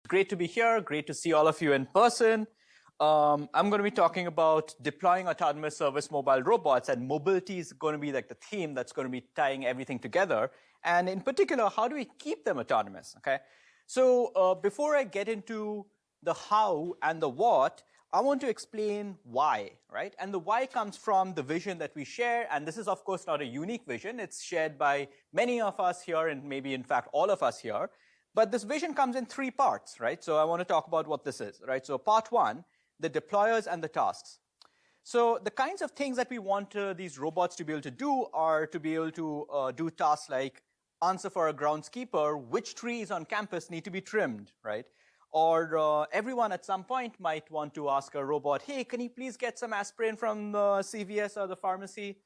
Great to be here. Great to see all of you in person. I'm going to be talking about deploying autonomous service mobile robots, and mobility is going to be like the theme that's going to be tying everything together. And in particular, how do we keep them autonomous? Okay. So before I get into the how and the what, I want to explain why, right? And the why comes from the vision that we share. And this is, of course, not a unique vision. It's shared by many of us here and maybe, in fact, all of us here. But this vision comes in three parts, right? So I want to talk about what this is, right? So part one, the deployers and the tasks. So the kinds of things that we want these robots to be able to do are to be able to do tasks like answer for a groundskeeper, which trees on campus need to be trimmed, right? Or everyone at some point might want to ask a robot, hey, can you please get some aspirin from the CVS or the pharmacy?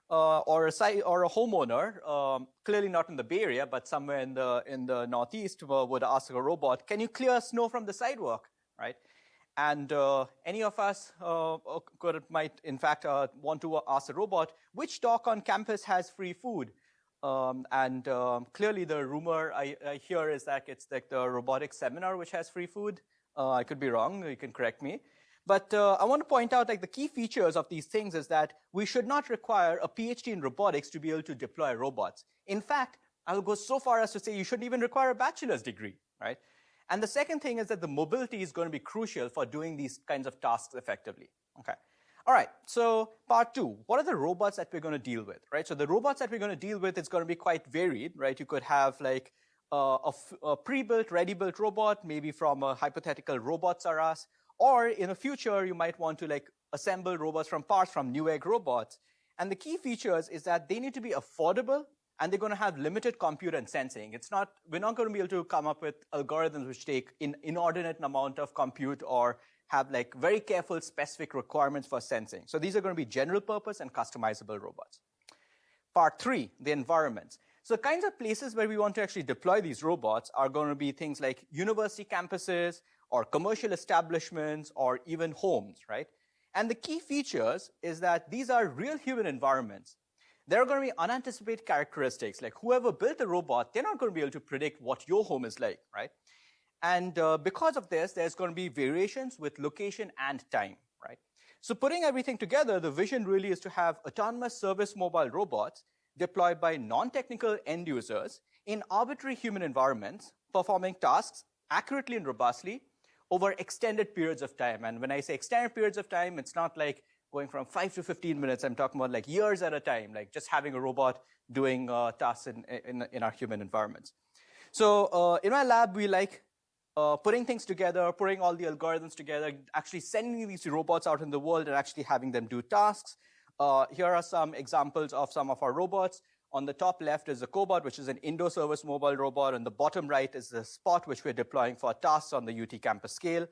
Or a homeowner, clearly not in the Bay Area, but somewhere in the Northeast, would ask a robot, can you clear snow from the sidewalk, right? And any of us might, in fact, want to ask a robot, which dock on campus has free food? Clearly the rumor I hear is that it's like the robotics seminar which has free food. I could be wrong, you can correct me. But I want to point out like the key features of these things is that we should not require a PhD in robotics to be able to deploy robots. In fact, I'll go so far as to say you shouldn't even require a bachelor's degree, right? And the second thing is that the mobility is going to be crucial for doing these kinds of tasks effectively, okay? All right, so part two, what are the robots that we're going to deal with, right? So the robots that we're going to deal with is going to be quite varied, right? You could have like a pre-built, ready-built robot, maybe from a hypothetical Robots R Us, or in the future, you might want to like assemble robots from parts from Newegg robots. And the key features is that they need to be affordable and they're going to have limited compute and sensing. We're not going to be able to come up with algorithms which take an inordinate amount of compute or have like very careful specific requirements for sensing. So these are going to be general purpose and customizable robots. Part three, the environments. So the kinds of places where we want to actually deploy these robots are going to be things like university campuses, or commercial establishments, or even homes, right? And the key features is that these are real human environments. There are going to be unanticipated characteristics, like whoever built the robot, they're not going to be able to predict what your home is like, right? And because of this, there's going to be variations with location and time, right? So putting everything together, the vision really is to have autonomous service mobile robots deployed by non-technical end users in arbitrary human environments, performing tasks accurately and robustly over extended periods of time. And when I say extended periods of time, it's not like going from 5 to 15 minutes. I'm talking about like years at a time, like just having a robot doing tasks in our human environments. So in my lab, we like putting things together, putting all the algorithms together, actually sending these robots out in the world and actually having them do tasks. Here are some examples of some of our robots. On the top left is the Cobot, which is an indoor service mobile robot. On the bottom right is the Spot, which we're deploying for tasks on the UT campus scale.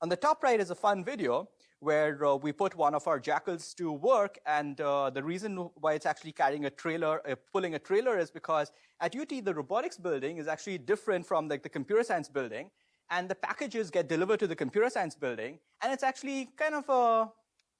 On the top right is a fun video where we put one of our jackals to work. And the reason why it's actually carrying a trailer, pulling a trailer, is because at UT, the robotics building is actually different from like the computer science building. And the packages get delivered to the computer science building. And it's actually kind of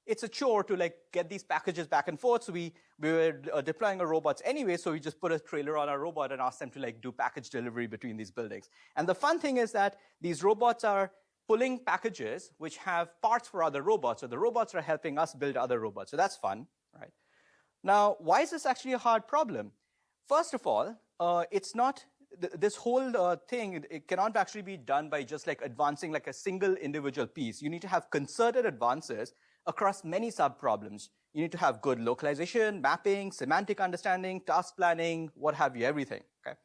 it's a chore to like get these packages back and forth. So we were deploying our robots anyway, so we just put a trailer on our robot and asked them to like do package delivery between these buildings. And the fun thing is that these robots are pulling packages which have parts for other robots. So the robots are helping us build other robots. So that's fun, right? Now, why is this actually a hard problem? First of all, it's not, this whole thing, it cannot actually be done by just like advancing like a single individual piece. You need to have concerted advances across many sub-problems. You need to have good localization, mapping, semantic understanding, task planning, what have you, everything, okay?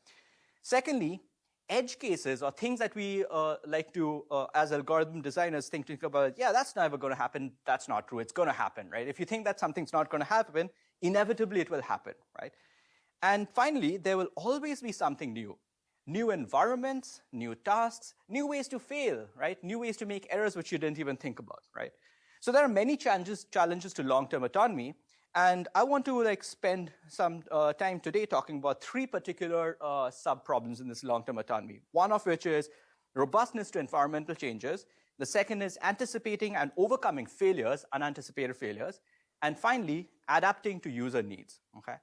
Secondly, edge cases or things that we like to, as algorithm designers, think about, yeah, that's never going to happen. That's not true. It's going to happen, right? If you think that something's not going to happen, inevitably it will happen, right? And finally, there will always be something new. New environments, new tasks, new ways to fail, right? New ways to make errors which you didn't even think about, right? So there are many challenges to long-term autonomy, and I want to like spend some time today talking about three particular sub-problems in this long-term autonomy. One of which is robustness to environmental changes. The second is anticipating and overcoming failures, unanticipated failures. And finally, adapting to user needs, okay?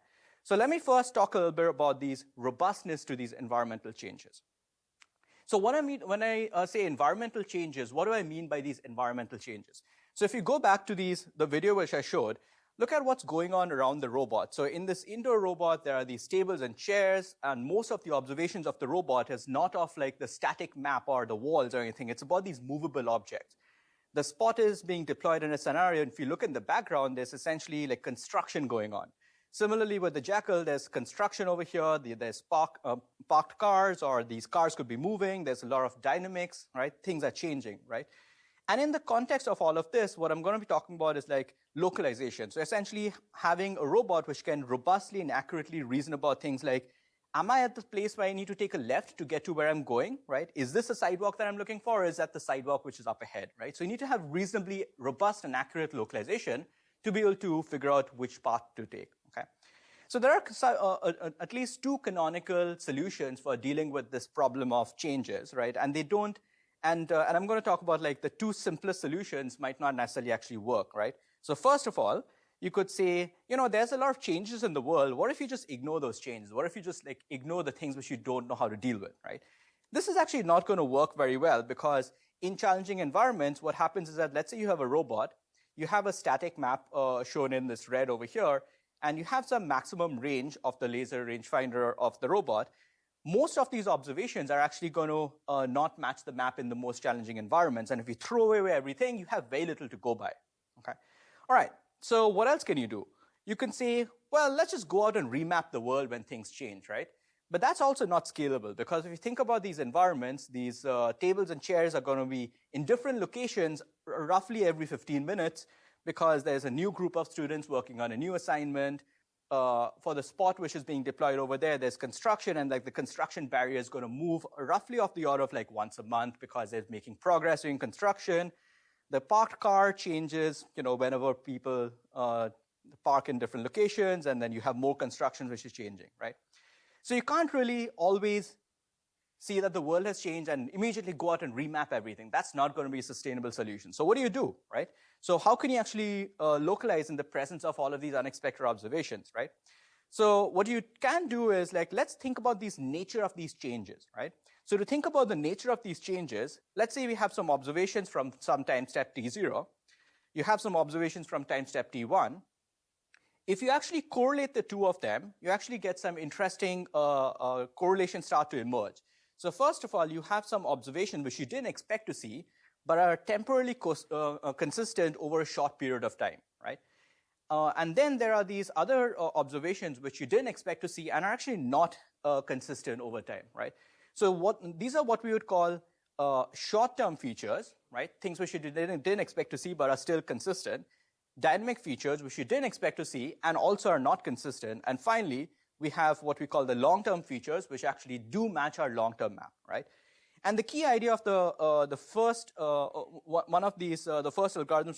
So let me first talk a little bit about these robustness to these environmental changes. So what I mean when I say environmental changes, what do I mean by these environmental changes? So if you go back to the video which I showed, look at what's going on around the robot. So in this indoor robot, there are these tables and chairs, and most of the observations of the robot is not of like the static map or the walls or anything. It's about these movable objects. The spot is being deployed in a scenario, and if you look in the background, there's essentially like construction going on. Similarly, with the Jackal, there's construction over here. There's parked cars, or these cars could be moving. There's a lot of dynamics, right? Things are changing, right? And in the context of all of this, what I'm going to be talking about is like localization. So essentially having a robot which can robustly and accurately reason about things like, am I at the place where I need to take a left to get to where I'm going, right? Is this a sidewalk that I'm looking for, or is that the sidewalk which is up ahead, right? So you need to have reasonably robust and accurate localization to be able to figure out which path to take, okay? So there are at least two canonical solutions for dealing with this problem of changes, right? And they don't, and I'm going to talk about like the two simplest solutions might not necessarily actually work, right? So first of all, you could say, you know, there's a lot of changes in the world. What if you just ignore those changes? What if you just like ignore the things which you don't know how to deal with, right? This is actually not going to work very well, because in challenging environments, what happens is that let's say you have a robot, you have a static map shown in this red over here, and you have some maximum range of the laser rangefinder of the robot. Most of these observations are actually going to not match the map in the most challenging environments. And if you throw away everything, you have very little to go by, okay? All right, so what else can you do? You can say, well, let's just go out and remap the world when things change, right? But that's also not scalable, because if you think about these environments, these tables and chairs are going to be in different locations roughly every 15 minutes, because there's a new group of students working on a new assignment. For the spot which is being deployed over there, there's construction, and like the construction barrier is going to move roughly off the order of like once a month, because they're making progress during construction. The parked car changes, you know, whenever people park in different locations, and then you have more construction which is changing, right? So you can't really always see that the world has changed and immediately go out and remap everything. That's not going to be a sustainable solution. So what do, right? So how can you actually localize in the presence of all of these unexpected observations, right? So what you can do is like, let's think about the nature of these changes, right? So to think about the nature of these changes, let's say we have some observations from some time step t0. You have some observations from time step t1. If you actually correlate the two of them, you actually get some interesting correlations start to emerge. So first of all, you have some observations which you didn't expect to see, but are temporarily consistent over a short period of time, right? And then there are these other observations which you didn't expect to see and are actually not consistent over time, right? So these are what we would call short-term features, right? Things which you didn't expect to see but are still consistent. Dynamic features which you didn't expect to see and also are not consistent. And finally, we have what we call the long-term features, which actually do match our long-term map, right? And the key idea of the first algorithms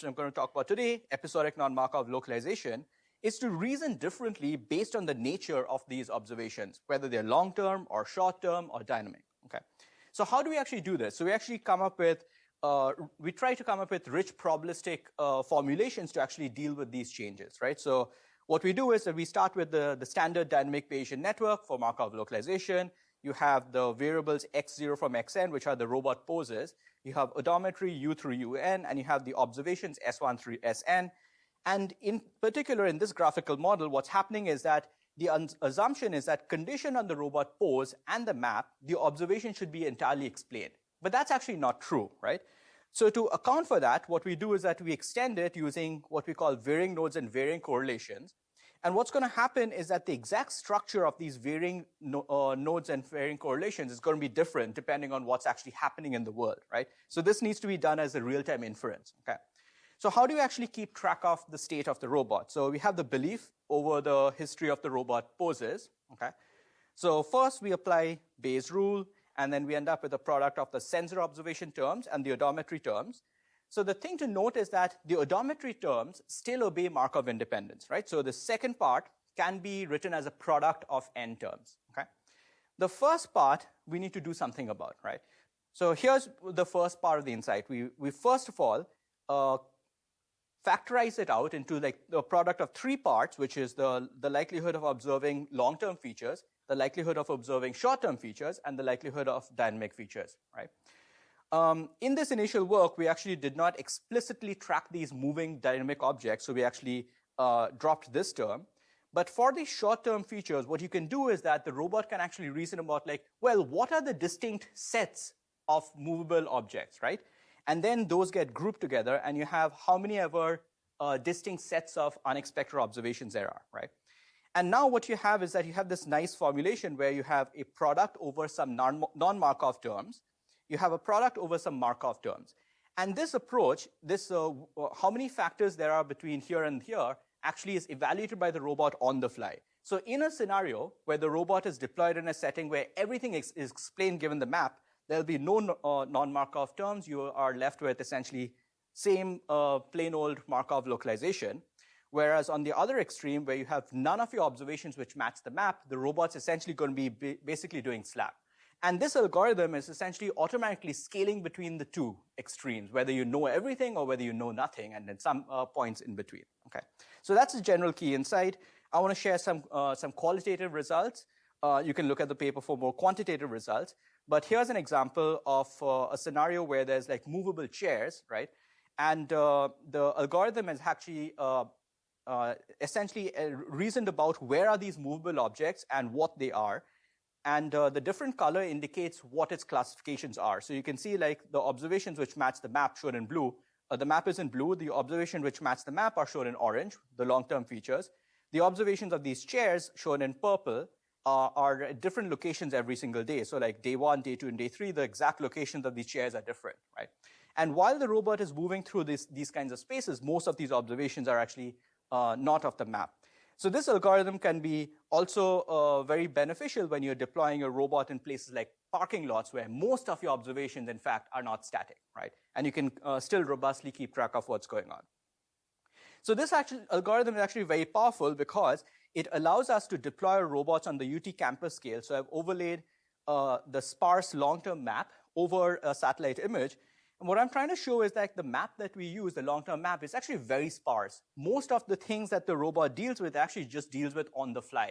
I'm going to talk about today, episodic non-Markov localization, is to reason differently based on the nature of these observations, whether they're long-term or short-term or dynamic, okay? So how do we actually do this? So we actually come up with, we try to come up with rich probabilistic formulations to actually deal with these changes, right? So what we do is that we start with the standard dynamic Bayesian network for Markov localization. You have the variables x0 from xn, which are the robot poses. You have odometry u through un, and you have the observations s1 through sn. And in particular, in this graphical model, what's happening is that the assumption is that condition on the robot pose and the map, the observation should be entirely explained. But that's actually not true, right? So to account for that, what we do is that we extend it using what we call varying nodes and varying correlations. And what's going to happen is that the exact structure of these varying nodes and varying correlations is going to be different depending on what's actually happening in the world, right? So this needs to be done as a real-time inference, okay? So how do you actually keep track of the state of the robot? So we have the belief over the history of the robot poses, okay? So first we apply Bayes' rule, and then we end up with a product of the sensor observation terms and the odometry terms. So the thing to note is that the odometry terms still obey Markov independence, right? So the second part can be written as a product of n terms, okay? The first part we need to do something about, right? So here's the first part of the insight. We first of all factorize it out into like the product of three parts, which is the likelihood of observing long-term features, the likelihood of observing short-term features, and the likelihood of dynamic features, right? In this initial work, we actually did not explicitly track these moving dynamic objects, so we actually dropped this term. But for these short-term features, what you can do is that the robot can actually reason about like, well, what are the distinct sets of movable objects, right? And then those get grouped together, and you have how many ever distinct sets of unexpected observations there are, right? And now what you have is that you have this nice formulation where you have a product over some non-Markov terms. You have a product over some Markov terms. And this approach, this how many factors there are between here and here, actually is evaluated by the robot on the fly. So in a scenario where the robot is deployed in a setting where everything is explained given the map, there'll be no non-Markov terms. You are left with essentially same plain old Markov localization. Whereas on the other extreme, where you have none of your observations which match the map, the robot's essentially going to be basically doing slap. And this algorithm is essentially automatically scaling between the two extremes, whether you know everything or whether you know nothing, and then some points in between. Okay, so that's the general key insight. I want to share some qualitative results. You can look at the paper for more quantitative results. But here's an example of a scenario where there's like movable chairs, right? And the algorithm is actually essentially reasoned about where are these movable objects and what they are. And the different color indicates what its classifications are. So you can see like the observations which match the map shown in blue. The map is in blue. The observations which match the map are shown in orange, the long-term features. The observations of these chairs shown in purple are at different locations every single day. So like day 1, day 2, and day 3, the exact locations of these chairs are different, right? And while the robot is moving through these kinds of spaces, most of these observations are actually not of the map. So this algorithm can be also very beneficial when you're deploying a robot in places like parking lots where most of your observations, in fact, are not static, right? And you can still robustly keep track of what's going on. So this algorithm is actually very powerful because it allows us to deploy robots on the UT campus scale. So I've overlaid the sparse long-term map over a satellite image. And what I'm trying to show is that the map that we use, the long-term map, is actually very sparse. Most of the things that the robot deals with actually just deals with on the fly.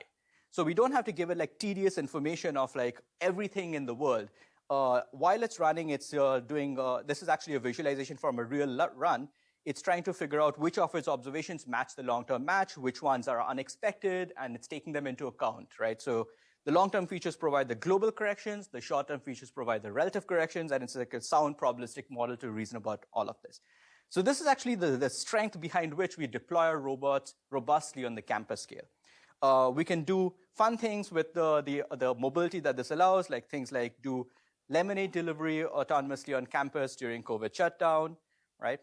So we don't have to give it like tedious information of like everything in the world. While it's running, it's doing, this is actually a visualization from a real run. It's trying to figure out which of its observations match the long-term match, which ones are unexpected, and it's taking them into account, right? So the long-term features provide the global corrections, the short-term features provide the relative corrections, and it's like a sound probabilistic model to reason about all of this. So this is actually the strength behind which we deploy our robots robustly on the campus scale. We can do fun things with the mobility that this allows, like things like do lemonade delivery autonomously on campus during COVID shutdown, right?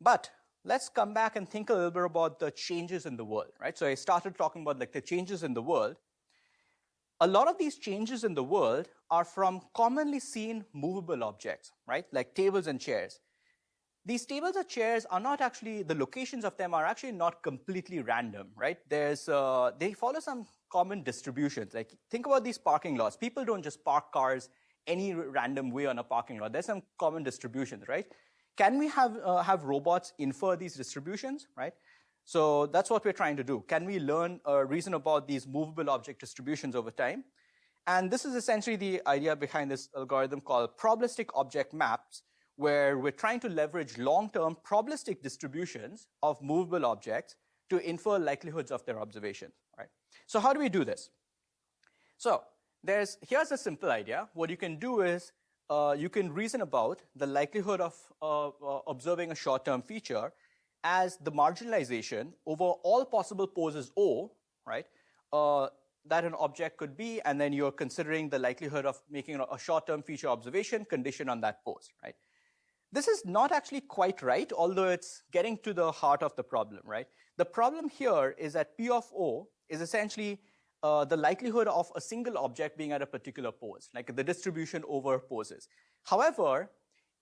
But let's come back and think a little bit about the changes in the world, right? So I started talking about like the changes in the world. A lot of these changes in the world are from commonly seen movable objects, right? Like tables and chairs. These tables or chairs are not actually, the locations of them are actually not completely random, right? They follow some common distributions. Like think about these parking lots. People don't just park cars any random way on a parking lot. There's some common distributions, right? Can we have robots infer these distributions, right? So that's what we're trying to do. Can we learn reason about these movable object distributions over time? And this is essentially the idea behind this algorithm called probabilistic object maps, where we're trying to leverage long-term probabilistic distributions of movable objects to infer likelihoods of their observations, right? So how do we do this? So here's a simple idea. What you can do is you can reason about the likelihood of observing a short-term feature as the marginalization over all possible poses O, right, that an object could be, and then you're considering the likelihood of making a short-term feature observation conditioned on that pose, right? This is not actually quite right, although it's getting to the heart of the problem, right? The problem here is that P of O is essentially the likelihood of a single object being at a particular pose, like the distribution over poses. However,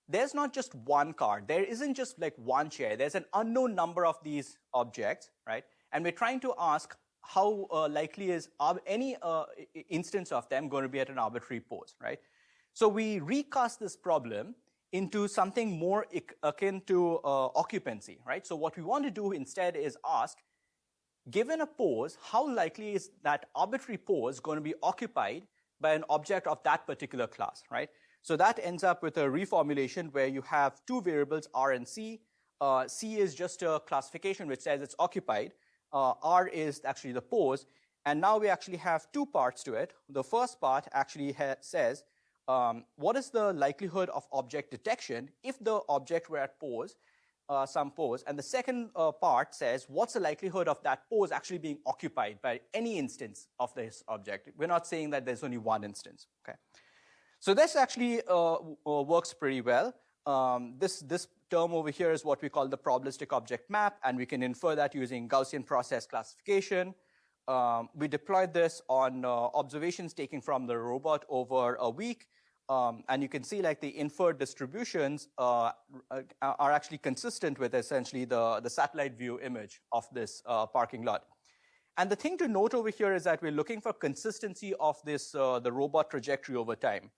there's not just one car. There isn't just like one chair. There's an unknown number of these objects, right? And we're trying to ask how likely is any instance of them going to be at an arbitrary pose, right? So we recast this problem into something more akin to occupancy, right? So what we want to do instead is ask, given a pose, how likely is that arbitrary pose going to be occupied by an object of that particular class, right? So that ends up with a reformulation where you have two variables, R and C. C is just a classification which says it's occupied. R is actually the pose. And now we actually have two parts to it. The first part actually says, what is the likelihood of object detection if the object were at pose, some pose? And the second part says, what's the likelihood of that pose actually being occupied by any instance of this object? We're not saying that there's only one instance, okay? So this actually works pretty well. This term over here is what we call the probabilistic object map, and we can infer that using Gaussian process classification. We deployed this on observations taken from the robot over a week. And you can see like the inferred distributions are actually consistent with essentially the satellite view image of this parking lot. And the thing to note over here is that we're looking for consistency of this the robot trajectory over time.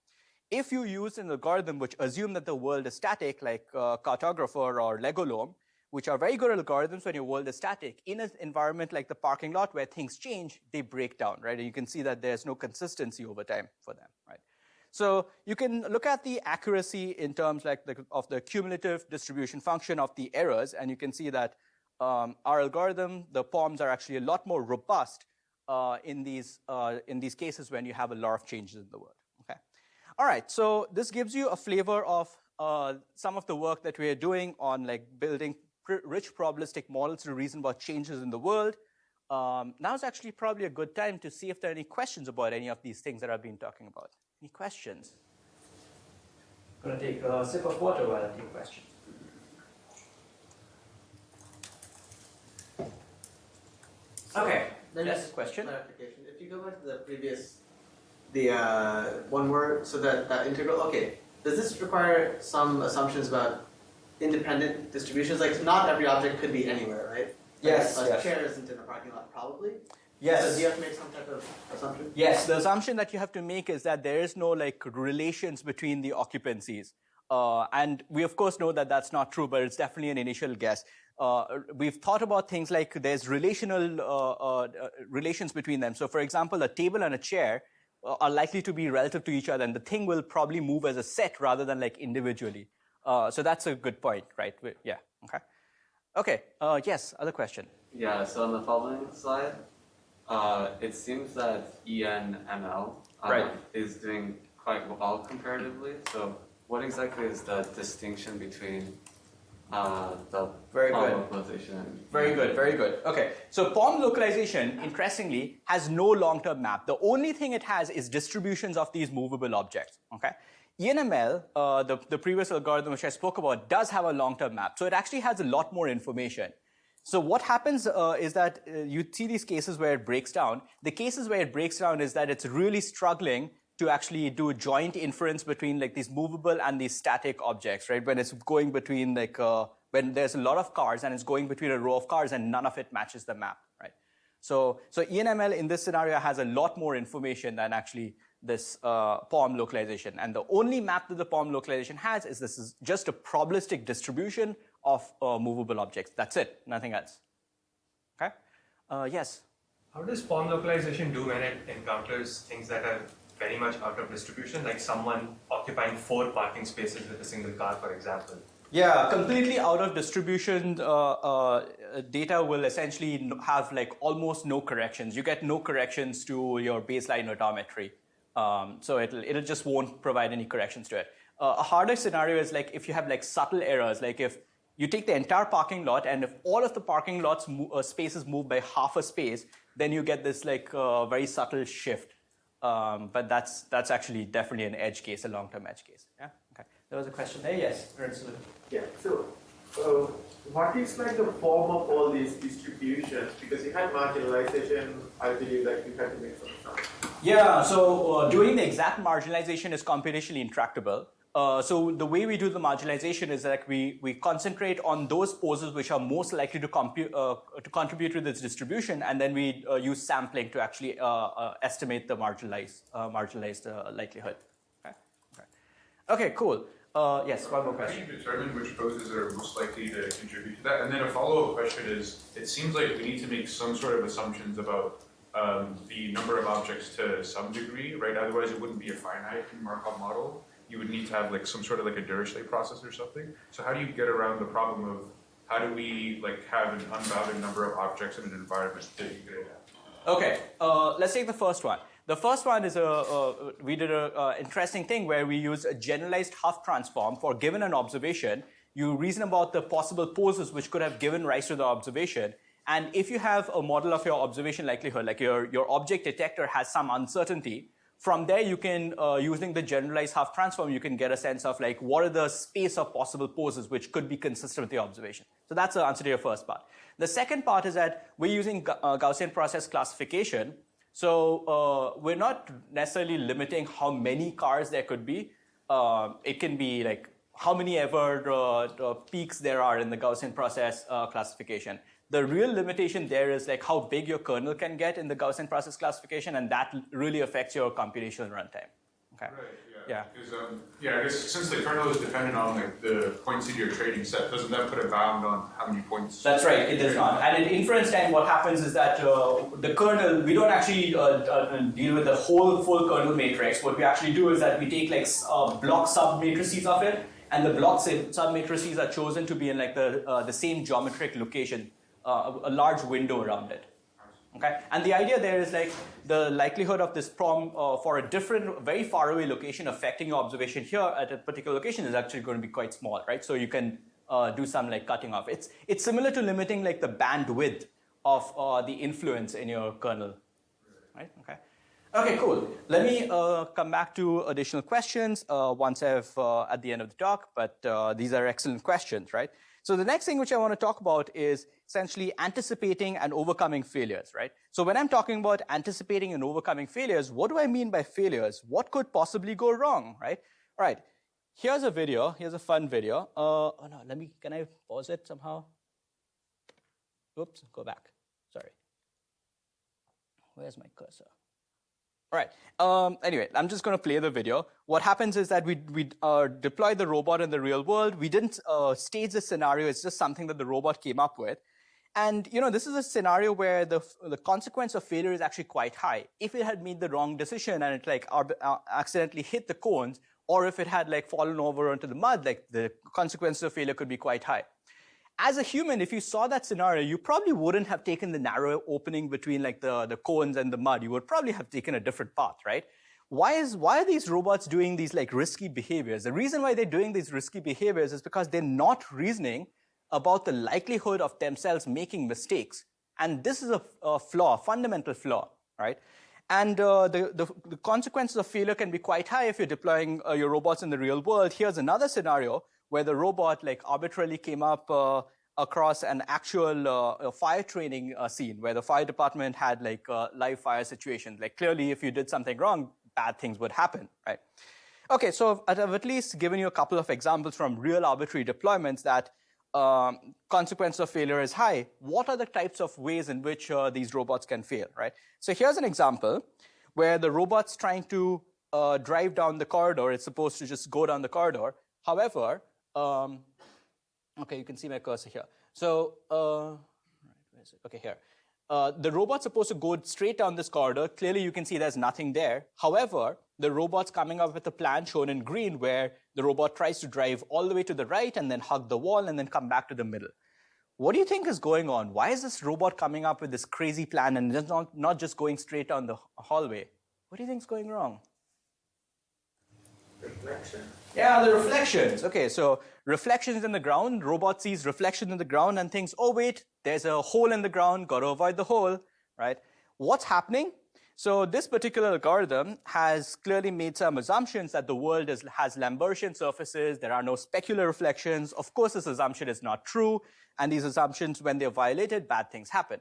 If you use an algorithm which assumes that the world is static, like Cartographer or Legolome, which are very good algorithms when your world is static, in an environment like the parking lot where things change, they break down, right? And you can see that there's no consistency over time for them, right? So you can look at the accuracy in terms like of the cumulative distribution function of the errors, and you can see that our algorithm, the POMs, are actually a lot more robust in these cases when you have a lot of changes in the world. Okay. All right. So this gives you a flavor of some of the work that we are doing on like building rich probabilistic models to reason about changes in the world. Now is actually probably a good time to see if there are any questions about any of these things that I've been talking about. Any questions? I'm going to take a sip of water while I take questions. Okay, yes, question? Clarification. If you go back to the previous, one word, so that integral, okay, does this require some assumptions about independent distributions? Like not every object could be anywhere, right? Yes. Like a chair isn't in a parking lot, probably? Yes. So do you have to make some type of assumption? Yes, the assumption that you have to make is that there is no like relations between the occupancies. And we of course know that that's not true, but it's definitely an initial guess. We've thought about things like there's relational relations between them. So for example, a table and a chair are likely to be relative to each other, and the thing will probably move as a set rather than like individually. So that's a good point, right? Yeah, okay. Okay, yes, other question? Yeah, so on the following slide, it seems that ENML is doing quite well comparatively. So what exactly is the distinction between the POM localization and Very good, very good. Okay, so POM localization, interestingly, has no long-term map. The only thing it has is distributions of these movable objects, okay? ENML, the previous algorithm which I spoke about, does have a long-term map. So it actually has a lot more information. So what happens is that you see these cases where it breaks down. The cases where it breaks down is that it's really struggling to actually do joint inference between like these movable and these static objects, right? When it's going between like, when there's a lot of cars and it's going between a row of cars and none of it matches the map, right? So ENML in this scenario has a lot more information than actually this POM localization. And the only map that the POM localization has is this is just a probabilistic distribution of movable objects. That's it, nothing else. Okay? Yes? How does POM localization do when it encounters things that are very much out of distribution, like someone occupying 4 parking spaces with a single car, for example? Yeah, completely out of distribution data will essentially have like almost no corrections. You get no corrections to your baseline odometry. So it'll just won't provide any corrections to it. A harder scenario is like if you have like subtle errors, like if you take the entire parking lot and if all of the parking lots spaces move by half a space, then you get this like very subtle shift. But that's actually definitely an edge case, a long-term edge case. Yeah. Okay. There was a question there. Yes. Yeah. So, what is like the form of all these distributions? Because you had marginalization, I believe, like you had to make some stuff. Yeah. So doing the exact marginalization is computationally intractable. So the way we do the marginalization is that we concentrate on those poses which are most likely to contribute to this distribution, and then we use sampling to actually estimate the marginalized likelihood. Okay, cool. Yes, one more How do question. you determine which poses are most likely to contribute to that? And then a follow-up question is, it seems like we need to make some sort of assumptions about the number of objects to some degree, right? Otherwise it wouldn't be a finite Markov model. You would need to have like some sort of like a Dirichlet process or something. So how do you get around the problem of how do we like have an unbounded number of objects in an environment that you could adapt? Okay, let's take the first one. The first one is we did an interesting thing where we use a generalized Huff transform for given an observation. You reason about the possible poses which could have given rise to the observation. And if you have a model of your observation likelihood, like your object detector has some uncertainty, from there you can, using the generalized Huff transform, you can get a sense of like what are the space of possible poses which could be consistent with the observation. So that's the answer to your first part. The second part is that we're using Gaussian process classification. So we're not necessarily limiting how many cars there could be. It can be like how many ever peaks there are in the Gaussian process classification. The real limitation there is like how big your kernel can get in the Gaussian process classification, and that really affects your computational runtime. Okay. Right, Yeah. Because, I guess since the kernel is dependent on the points in your training set, doesn't that put a bound on how many points? That's right, it does not. And in inference time, what happens is that the kernel, we don't actually deal with the whole full kernel matrix. What we actually do is that we take like block submatrices of it, and the block submatrices are chosen to be in like the same geometric location, a large window around it. Okay, and the idea there is like the likelihood of this problem for a different, very far away location affecting your observation here at a particular location is actually going to be quite small, right? So you can do some like cutting off. It's similar to limiting like the bandwidth of the influence in your kernel, right? Okay. Okay, cool. Let me come back to additional questions once I've at the end of the talk, but these are excellent questions, right? So the next thing which I want to talk about is essentially anticipating and overcoming failures, right? So when I'm talking about anticipating and overcoming failures, what do I mean by failures? What could possibly go wrong, right? All right, here's a video. Here's a fun video. Oh no, can I pause it somehow? Oops, go back. Sorry. Where's my cursor? All right. Anyway, I'm just going to play the video. What happens is that we deploy the robot in the real world. We didn't stage the scenario. It's just something that the robot came up with. And this is a scenario where the consequence of failure is actually quite high. If it had made the wrong decision and it like accidentally hit the cones, or if it had like fallen over into the mud, like the consequences of failure could be quite high. As a human, if you saw that scenario, you probably wouldn't have taken the narrow opening between like the cones and the mud. You would probably have taken a different path, right? Why are these robots doing these like risky behaviors? The reason why they're doing these risky behaviors is because they're not reasoning about the likelihood of themselves making mistakes. And this is a flaw, a fundamental flaw, right? And the consequences of failure can be quite high if you're deploying your robots in the real world. Here's another scenario where the robot like arbitrarily came up across an actual fire training scene where the fire department had like live fire situations. Like clearly, if you did something wrong, bad things would happen, right? Okay, so I've at least given you a couple of examples from real arbitrary deployments that consequence of failure is high. What are the types of ways in which these robots can fail, right? So here's an example where the robot's trying to drive down the corridor. It's supposed to just go down the corridor. However, okay, you can see my cursor here. So, where is it? Okay, here. The robot's supposed to go straight down this corridor. Clearly, you can see there's nothing there. However, the robot's coming up with a plan shown in green where the robot tries to drive all the way to the right and then hug the wall and then come back to the middle. What do you think is going on? Why is this robot coming up with this crazy plan and just not just going straight down the hallway? What do you think is going wrong? Reflection. Yeah, the reflections. Okay, so reflections in the ground. Robot sees reflections in the ground and thinks, oh, wait, there's a hole in the ground. Got to avoid the hole, right? What's happening? So this particular algorithm has clearly made some assumptions that the world has Lambertian surfaces. There are no specular reflections. Of course, this assumption is not true. And these assumptions, when they're violated, bad things happen.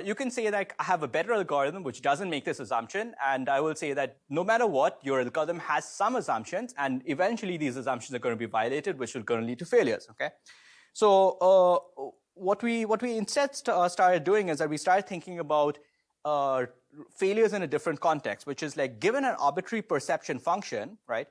You can say that I have a better algorithm which doesn't make this assumption, and I will say that no matter what, your algorithm has some assumptions, and eventually these assumptions are going to be violated, which will going to lead to failures. Okay, so what we instead started doing is that we started thinking about failures in a different context, which is like given an arbitrary perception function, right?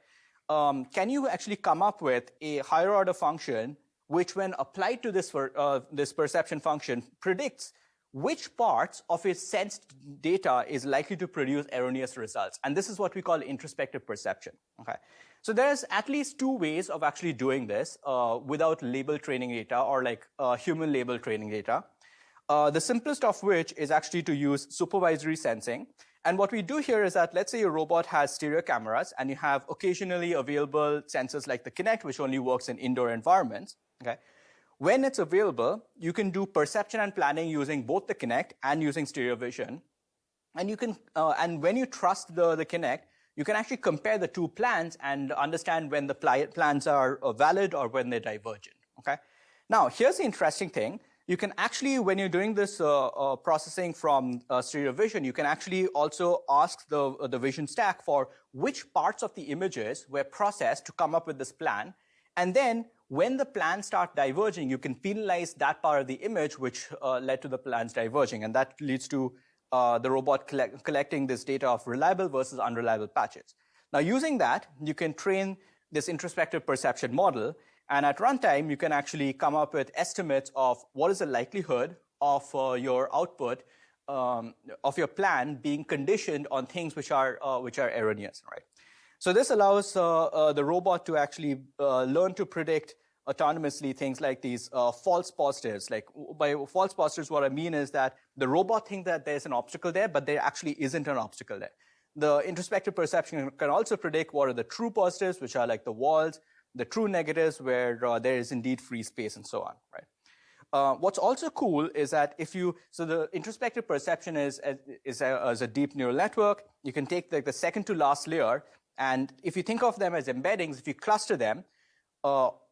can you actually come up with a higher order function which, when applied to this perception function, predicts which parts of its sensed data is likely to produce erroneous results? And this is what we call introspective perception. Okay. So there's at least two ways of actually doing this without label training data or like human label training data. The simplest of which is actually to use supervisory sensing. And what we do here is that, let's say your robot has stereo cameras and you have occasionally available sensors like the Kinect, which only works in indoor environments. Okay. When it's available, you can do perception and planning using both the Kinect and using stereo vision. And you can, and when you trust the Kinect, you can actually compare the two plans and understand when the plans are valid or when they're divergent. Okay. Now, here's the interesting thing. You can actually, when you're doing this processing from stereo vision, you can actually also ask the vision stack for which parts of the images were processed to come up with this plan. And then when the plans start diverging, you can penalize that part of the image which led to the plans diverging. And that leads to the robot collecting this data of reliable versus unreliable patches. Now, using that, you can train this introspective perception model. And at runtime, you can actually come up with estimates of what is the likelihood of your output of your plan being conditioned on things which are erroneous, right? So this allows the robot to actually learn to predict autonomously things like these false positives. Like by false positives, what I mean is that the robot thinks that there's an obstacle there, but there actually isn't an obstacle there. The introspective perception can also predict what are the true positives, which are like the walls, the true negatives where there is indeed free space and so on, right? What's also cool is that so the introspective perception is a deep neural network. You can take like the second to last layer, and if you think of them as embeddings, if you cluster them,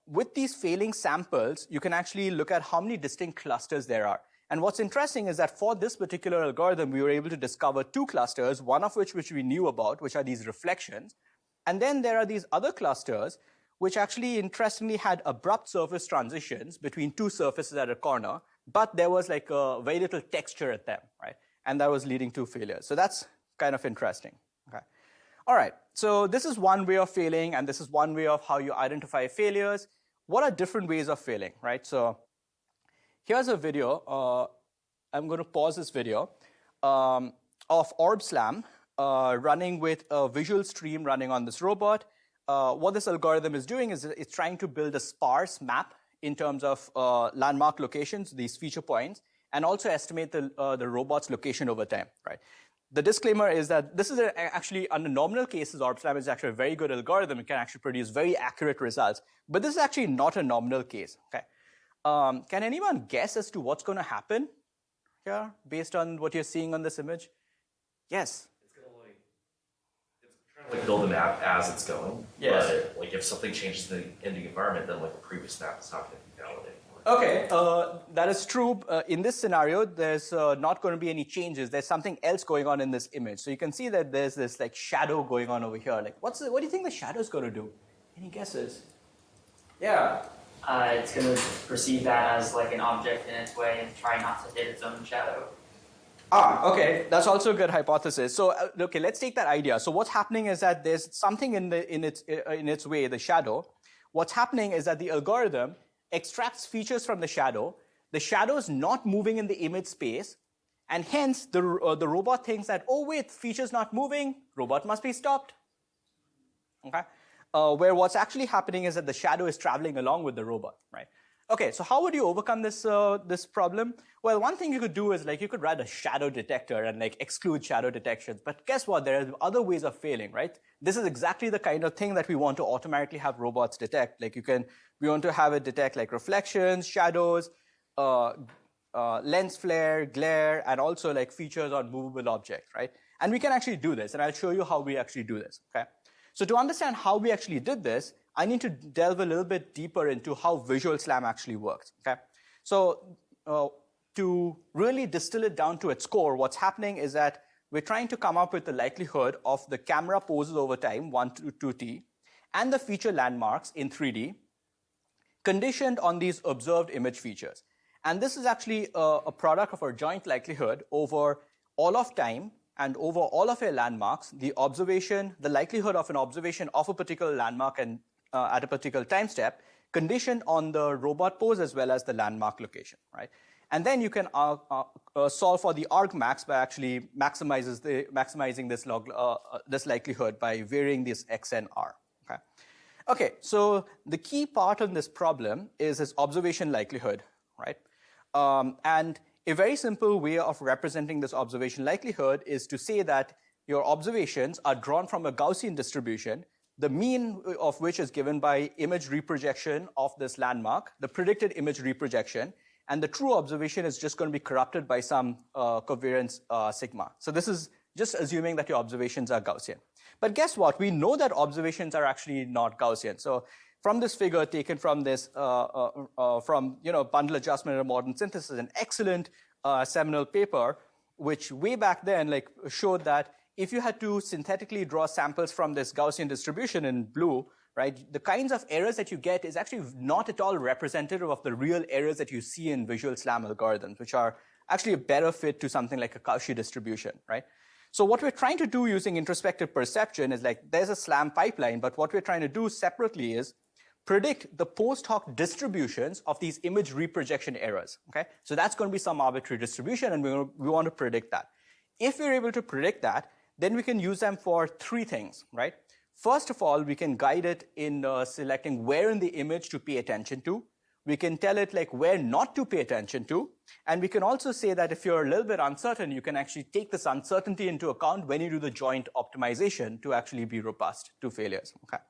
with these failing samples, you can actually look at how many distinct clusters there are. And what's interesting is that for this particular algorithm, we were able to discover two clusters, one of which we knew about, which are these reflections. And then there are these other clusters which actually interestingly had abrupt surface transitions between two surfaces at a corner, but there was like very little texture at them, right? And that was leading to failures. So that's kind of interesting, okay? All right, so this is one way of failing, and this is one way of how you identify failures. What are different ways of failing, right? So here's a video. I'm going to pause this video of OrbSlam running with a visual stream running on this robot. What this algorithm is doing is it's trying to build a sparse map in terms of landmark locations, these feature points, and also estimate the robot's location over time, right? The disclaimer is that this is actually, under nominal cases, OrbSlam is actually a very good algorithm. It can actually produce very accurate results. But this is actually not a nominal case, okay? Can anyone guess as to what's going to happen here based on what you're seeing on this image? Yes? It's trying to build a map as it's going. Yes. But like if something changes in the environment, then like the previous map is not going to be valid anymore. Okay, that is true. In this scenario, there's not going to be any changes. There's something else going on in this image. So you can see that there's this like shadow going on over here. Like, what do you think the shadow is going to do? Any guesses? Yeah. It's going to perceive that as like an object in its way and try not to hit its own shadow. Ah, okay, that's also a good hypothesis. So, okay, let's take that idea. So what's happening is that there's something in its way, the shadow. What's happening is that the algorithm extracts features from the shadow. The shadow is not moving in the image space, and hence the robot thinks that, oh wait, feature's not moving, robot must be stopped. Okay, where what's actually happening is that the shadow is traveling along with the robot, right? Okay, so how would you overcome this this problem? Well, one thing you could do is like you could write a shadow detector and like exclude shadow detections. But guess what? There are other ways of failing, right? This is exactly the kind of thing that we want to automatically have robots detect. Like we want to have it detect like reflections, shadows, lens flare, glare, and also like features on movable objects, right? And we can actually do this, and I'll show you how we actually do this, okay? So to understand how we actually did this, I need to delve a little bit deeper into how Visual SLAM actually works, okay? So to really distill it down to its core, what's happening is that we're trying to come up with the likelihood of the camera poses over time, 1 to 2t, and the feature landmarks in 3D, conditioned on these observed image features. And this is actually a product of our joint likelihood over all of time and over all of your landmarks, the likelihood of an observation of a particular landmark and at a particular time step, conditioned on the robot pose as well as the landmark location, right? And then you can solve for the argmax by actually maximizing this likelihood by varying this x and r. Okay, so the key part of this problem is this observation likelihood, right? And a very simple way of representing this observation likelihood is to say that your observations are drawn from a Gaussian distribution, the mean of which is given by image reprojection of this landmark, the predicted image reprojection, and the true observation is just going to be corrupted by some covariance sigma. So this is just assuming that your observations are Gaussian. But guess what? We know that observations are actually not Gaussian. So from this figure taken from this, bundle adjustment and modern synthesis, an excellent seminal paper, which way back then showed that if you had to synthetically draw samples from this Gaussian distribution in blue, right, the kinds of errors that you get is actually not at all representative of the real errors that you see in visual SLAM algorithms, which are actually a better fit to something like a Cauchy distribution, right? So what we're trying to do using introspective perception is there's a SLAM pipeline, but what we're trying to do separately is predict the post hoc distributions of these image reprojection errors, okay? So that's going to be some arbitrary distribution, and we want to predict that. If we're able to predict that, then we can use them for three things, right? First of all, we can guide it in selecting where in the image to pay attention to. We can tell it where not to pay attention to. And we can also say that if you're a little bit uncertain, you can actually take this uncertainty into account when you do the joint optimization to actually be robust to failures, okay?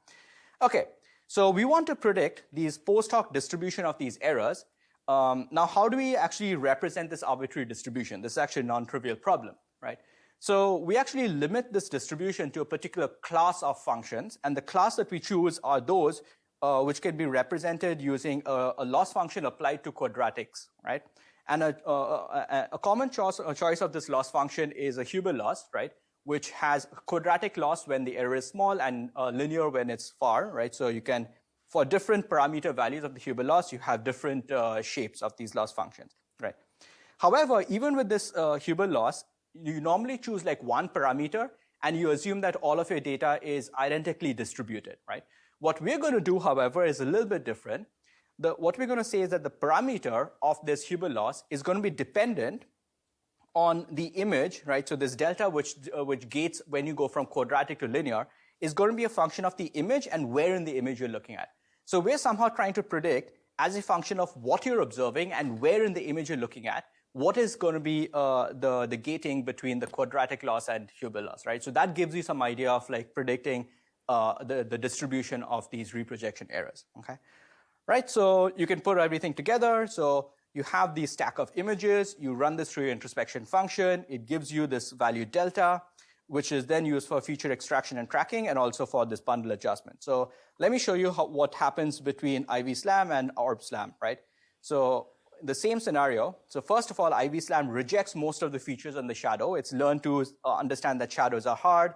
Okay, so we want to predict these post hoc distribution of these errors. Now, how do we actually represent this arbitrary distribution? This is actually a non-trivial problem, right? So we actually limit this distribution to a particular class of functions, and the class that we choose are those which can be represented using a loss function applied to quadratics, right? And a common choice of this loss function is a Hubel loss, right? Which has quadratic loss when the error is small and linear when it's far, right? So you can, for different parameter values of the Hubel loss, you have different shapes of these loss functions, right? However, even with this Hubel loss, you normally choose one parameter, and you assume that all of your data is identically distributed, right? What we're going to do, however, is a little bit different. What we're going to say is that the parameter of this Hubel loss is going to be dependent on the image, right? So this delta, which gates when you go from quadratic to linear, is going to be a function of the image and where in the image you're looking at. So we're somehow trying to predict, as a function of what you're observing and where in the image you're looking at, what is going to be the gating between the quadratic loss and Hubel loss, right? So that gives you some idea of predicting the distribution of these reprojection errors, okay? Right, so you can put everything together. So you have the stack of images, you run this through your introspection function, it gives you this value delta, which is then used for feature extraction and tracking, and also for this bundle adjustment. So let me show you what happens between IV-SLAM and ORB-SLAM, right? So the same scenario. So first of all, IV-SLAM rejects most of the features on the shadow. It's learned to understand that shadows are hard.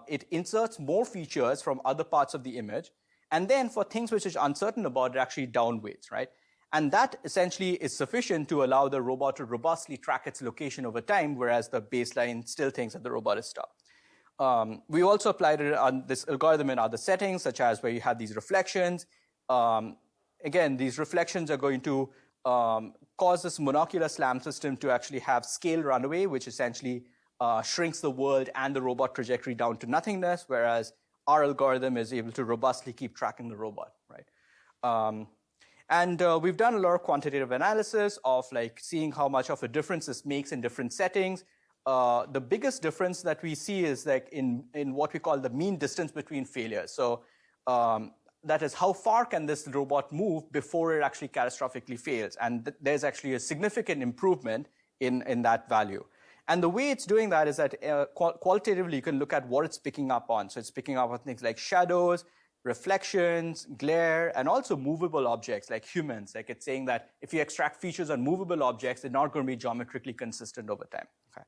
It inserts more features from other parts of the image. And then for things which it's uncertain about, it actually downweights, right? And that essentially is sufficient to allow the robot to robustly track its location over time, whereas the baseline still thinks that the robot is stuck. We also applied it on this algorithm in other settings, such as where you have these reflections. Again, these reflections are going to cause this monocular SLAM system to actually have scale runaway, which essentially shrinks the world and the robot trajectory down to nothingness, whereas our algorithm is able to robustly keep tracking the robot, right? We've done a lot of quantitative analysis of seeing how much of a difference this makes in different settings. The biggest difference that we see is in what we call the mean distance between failures. So that is, how far can this robot move before it actually catastrophically fails? And there's actually a significant improvement in that value. And the way it's doing that is that qualitatively, you can look at what it's picking up on. So it's picking up on things like shadows, reflections, glare, and also movable objects like humans. It's saying that if you extract features on movable objects, they're not going to be geometrically consistent over time. Okay.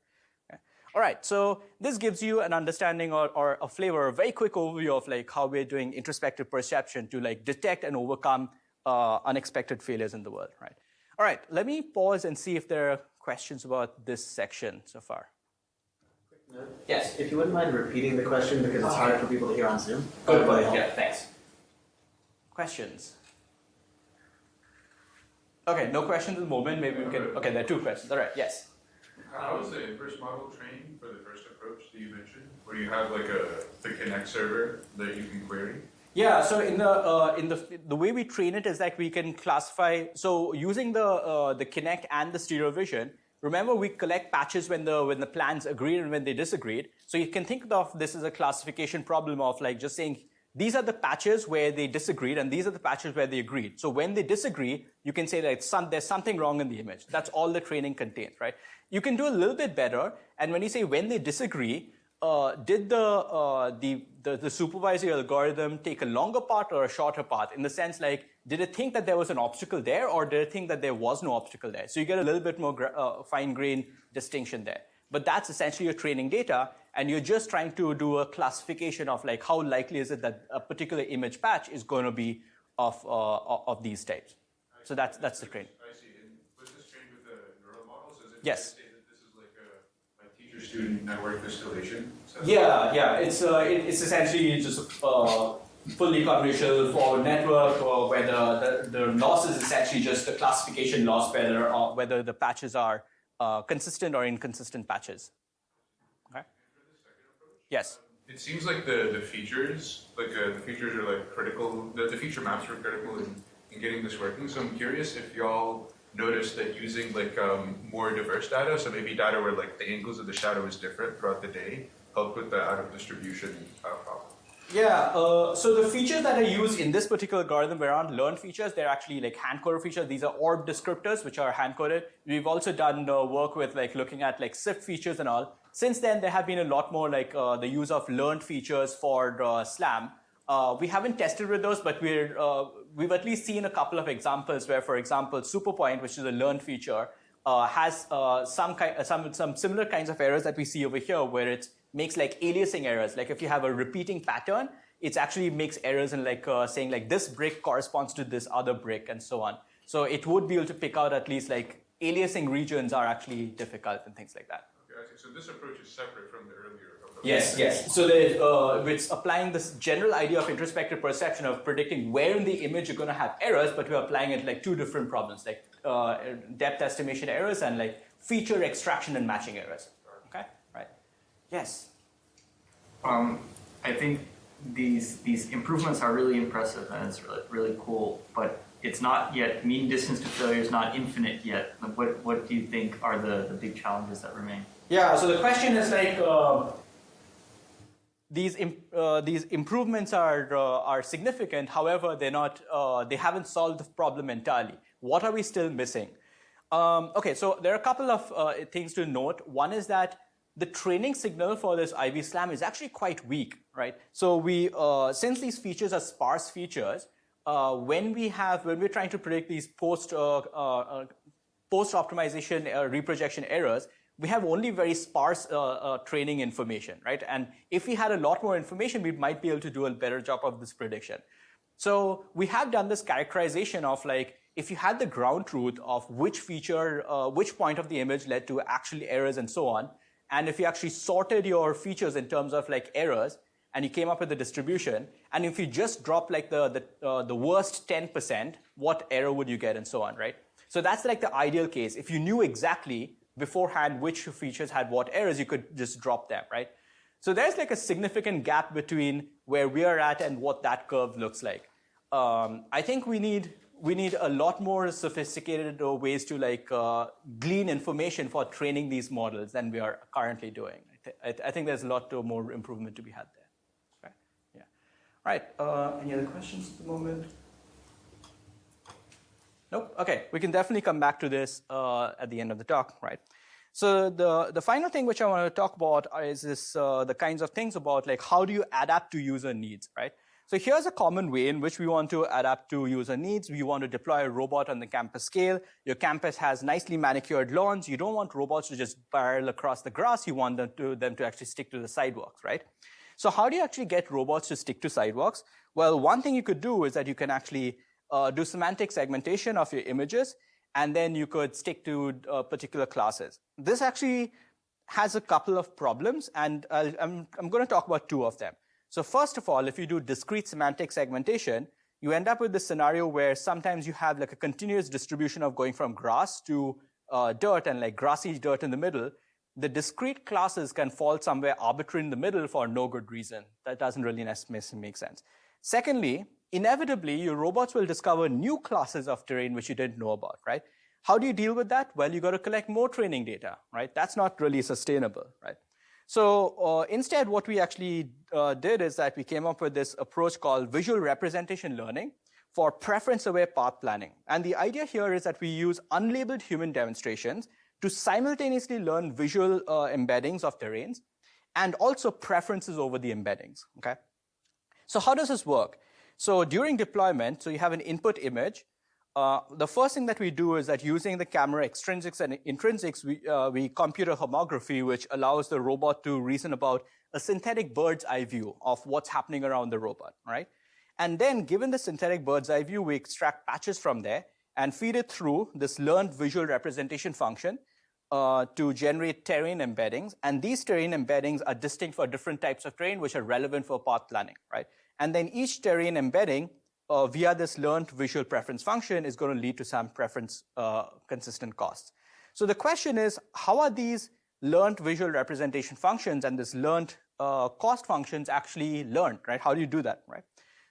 All right, so this gives you an understanding or a flavor, a very quick overview of how we're doing introspective perception to detect and overcome unexpected failures in the world, right? All right, let me pause and see if there are questions about this section so far. Yes. If you wouldn't mind repeating the question because it's hard for people to hear on Zoom. Good point. Yeah, thanks. Questions? Okay, no questions at the moment. Maybe we can. Okay, there are 2 questions. All right. Yes. How is the inverse model trained for the first approach that you mentioned, where you have like the Connect server that you can query? Yeah. So in the way we train it is that we can classify. So using the Connect and the stereo vision. Remember, we collect patches when the plans agreed and when they disagreed. So you can think of this as a classification problem of like just saying these are the patches where they disagreed and these are the patches where they agreed. So when they disagree, you can say that there's something wrong in the image. That's all the training contains, right? You can do a little bit better. And when you say when they disagree, did the supervisory algorithm take a longer path or a shorter path? In the sense like, did it think that there was an obstacle there or did it think that there was no obstacle there? So you get a little bit more fine-grained distinction there. But that's essentially your training data, and you're just trying to do a classification of like how likely is it that a particular image patch is going to be of these types. So that's the training. I see. And was this trained with the neural models? Is it Yes. say that this is like a teacher-student network distillation? Yeah. It's essentially just fully convolutional forward network, or where the loss is essentially just a classification loss, whether the patches are consistent or inconsistent patches. Okay. Yes. It seems like the features, the features are like critical. The feature maps were critical in getting this working. So I'm curious if y'all noticed that using like more diverse data, so maybe data where like the angles of the shadow is different throughout the day, help with the out of distribution problem. Yeah, so the features that I use in this particular algorithm were aren't learned features. They're actually like hand-coded features. These are orb descriptors, which are hand-coded. We've also done work with like looking at like SIFT features and all. Since then, there have been a lot more like the use of learned features for SLAM. We haven't tested with those, but we've at least seen a couple of examples where, for example, SuperPoint, which is a learned feature, has some similar kinds of errors that we see over here, where it makes like aliasing errors. Like if you have a repeating pattern, it actually makes errors in like saying like this brick corresponds to this other brick and so on. So it would be able to pick out at least like aliasing regions are actually difficult and things like that. Okay, I see. So this approach is separate from the earlier approach. Yes. So it's applying this general idea of introspective perception of predicting where in the image you're going to have errors, but we're applying it like 2 different problems, like depth estimation errors and like feature extraction and matching errors. Okay, right. Yes. I think these improvements are really impressive and it's really cool, but it's not yet, mean distance to failure is not infinite yet. What do you think are the big challenges that remain? Yeah, so the question is like, these improvements are significant, however, they're not, they haven't solved the problem entirely. What are we still missing? Okay, so there are a couple of things to note. One is that the training signal for this IV SLAM is actually quite weak, right? So since these features are sparse features, when we're trying to predict these post optimization reprojection errors, we have only very sparse training information, right? And if we had a lot more information, we might be able to do a better job of this prediction. So we have done this characterization of like, if you had the ground truth of which feature, which point of the image led to actually errors and so on, and if you actually sorted your features in terms of like errors, and you came up with a distribution, and if you just drop like the worst 10%, what error would you get and so on, right? So that's like the ideal case. If you knew exactly beforehand which features had what errors, you could just drop them, right? So there's like a significant gap between where we are at and what that curve looks like. I think we need a lot more sophisticated ways to like glean information for training these models than we are currently doing. I think there's a lot more improvement to be had there. Okay. Yeah. All right. Any other questions at the moment? Nope. Okay. We can definitely come back to this at the end of the talk, right? So the final thing which I want to talk about is this the kinds of things about like how do you adapt to user needs, right? So here's a common way in which we want to adapt to user needs. We want to deploy a robot on the campus scale. Your campus has nicely manicured lawns. You don't want robots to just barrel across the grass. You want them to actually stick to the sidewalks, right? So how do you actually get robots to stick to sidewalks? Well, one thing you could do is that you can actually do semantic segmentation of your images, and then you could stick to particular classes. This actually has a couple of problems, and I'm going to talk about two of them. So first of all, if you do discrete semantic segmentation, you end up with this scenario where sometimes you have like a continuous distribution of going from grass to dirt and like grassy dirt in the middle. The discrete classes can fall somewhere arbitrary in the middle for no good reason. That doesn't really necessarily make sense. Secondly, inevitably, your robots will discover new classes of terrain which you didn't know about, right? How do you deal with that? Well, you got to collect more training data, right? That's not really sustainable, right? So instead, what we actually did is that we came up with this approach called visual representation learning for preference-aware path planning. And the idea here is that we use unlabeled human demonstrations to simultaneously learn visual embeddings of terrains and also preferences over the embeddings, okay? So how does this work? So during deployment, so you have an input image. The first thing that we do is that using the camera extrinsics and intrinsics, we compute a homography which allows the robot to reason about a synthetic bird's eye view of what's happening around the robot, right? And then given the synthetic bird's eye view, we extract patches from there and feed it through this learned visual representation function to generate terrain embeddings. And these terrain embeddings are distinct for different types of terrain which are relevant for path planning, right? And then each terrain embedding via this learned visual preference function is going to lead to some preference consistent costs. So the question is, how are these learned visual representation functions and this learned cost functions actually learned, right? How do you do that, right?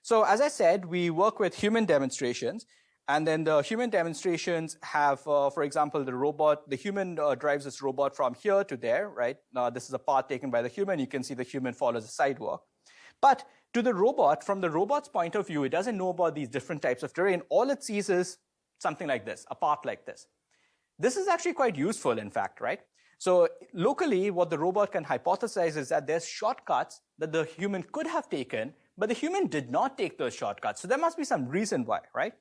So as I said, we work with human demonstrations, and then the human demonstrations have, for example, the human drives this robot from here to there, right? This is a path taken by the human. You can see the human follows a sidewalk. But to the robot, from the robot's point of view, it doesn't know about these different types of terrain. All it sees is something like this, a path like this. This is actually quite useful, in fact, right? So locally, what the robot can hypothesize is that there's shortcuts that the human could have taken, but the human did not take those shortcuts. So there must be some reason why, right?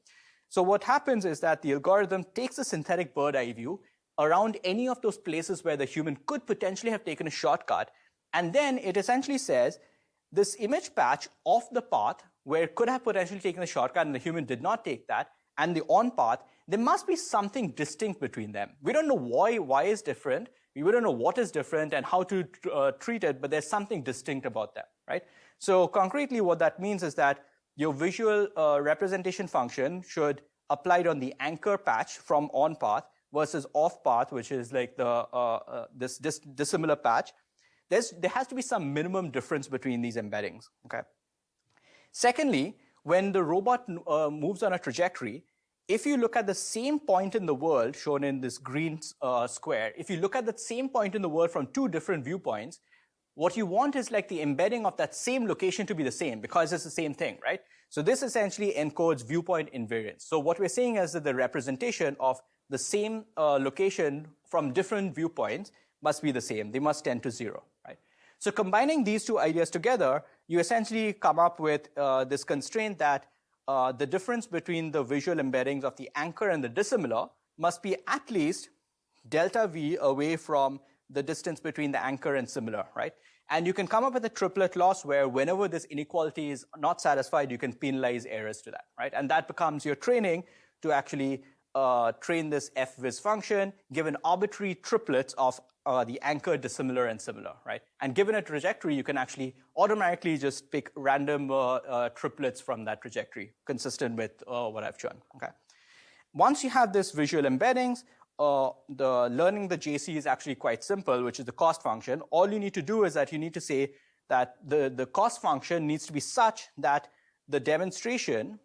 So what happens is that the algorithm takes a synthetic bird eye view around any of those places where the human could potentially have taken a shortcut, and then it essentially says, this image patch of the path where it could have potentially taken a shortcut and the human did not take that, and the on path, there must be something distinct between them. We don't know why is different. We don't know what is different and how to treat it, but there's something distinct about them, right? So concretely, what that means is that your visual representation function should apply it on the anchor patch from on path versus off path, which is like the this dissimilar patch. There has to be some minimum difference between these embeddings, okay? Secondly, when the robot moves on a trajectory, if you look at the same point in the world, shown in this green square, if you look at the same point in the world from two different viewpoints, what you want is like the embedding of that same location to be the same because it's the same thing, right? So this essentially encodes viewpoint invariance. So what we're saying is that the representation of the same location from different viewpoints must be the same. They must tend to 0, right? So combining these two ideas together, you essentially come up with this constraint that the difference between the visual embeddings of the anchor and the dissimilar must be at least delta V away from the distance between the anchor and similar, right? And you can come up with a triplet loss where whenever this inequality is not satisfied, you can penalize errors to that, right? And that becomes your training to actually train this fviz function, given arbitrary triplets of the anchor, dissimilar, and similar, right? And given a trajectory, you can actually automatically just pick random triplets from that trajectory, consistent with what I've shown, okay? Once you have this visual embeddings, learning the JC is actually quite simple, which is the cost function. All you need to do is that you need to say that the cost function needs to be such that the demonstration